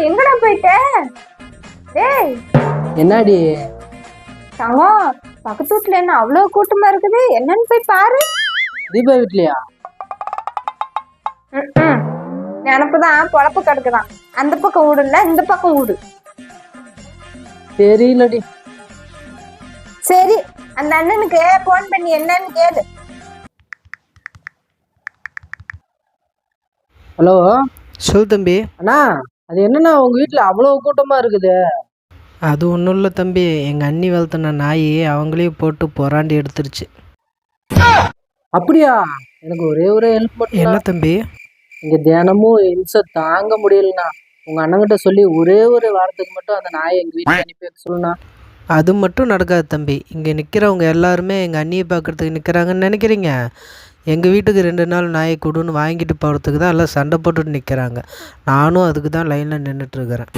எங்கடா போயிட்ட? டேய் என்னடி தங்கம், பக்கத்து வீட்டுல என்ன அவ்வளவு கூட்டமா இருக்குது, என்னன்னு போய் பாரு. தீபா வீட்லயா? நினப்புதான் பொழப்பு கிடக்குதான். அந்த பக்கம் வீடு இல்ல, இந்த பக்கம் வீடு. தெரியலடி. சரி, அந்த அண்ணனுக்கு போன் பண்ணி என்னன்னு கேளு. ஹலோ சொல் தம்பி. அண்ணா, அது என்னண்ணா உங்க வீட்டுல அவ்வளவு கூட்டமா இருக்குது? அது ஒன்றும் இல்லை தம்பி, எங்கள் அண்ணி வளர்த்துன நாய் அவங்களே போட்டு பொறாண்டி எடுத்துருச்சு. அப்படியா? எனக்கு ஒரே ஒரு ஹெல்ப் மட்டும். என்ன தம்பி? இங்க தினமும் இம்சை தாங்க முடியலண்ணா. உங்க அண்ணங்கிட்ட சொல்லி ஒரே ஒரு வாரத்துக்கு மட்டும் அந்த நாயை எங்க வீட்டுக்கு அனுப்பி வைக்க சொல்லுண்ணா. அது மட்டும் நடக்காது தம்பி. இங்கே நிற்கிறவங்க எல்லாருமே எங்கள் அண்ணியை பார்க்குறதுக்கு நிற்கிறாங்கன்னு நினைக்கிறீங்க? எங்கள் வீட்டுக்கு 2 நாள் நாயை கொடுன்னு வாங்கிட்டு போகிறதுக்கு தான் எல்லாம் சண்டை போட்டுட்டு நிற்கிறாங்க. நானும் அதுக்கு தான் லைனில் நின்றுட்டுருக்கிறேன்.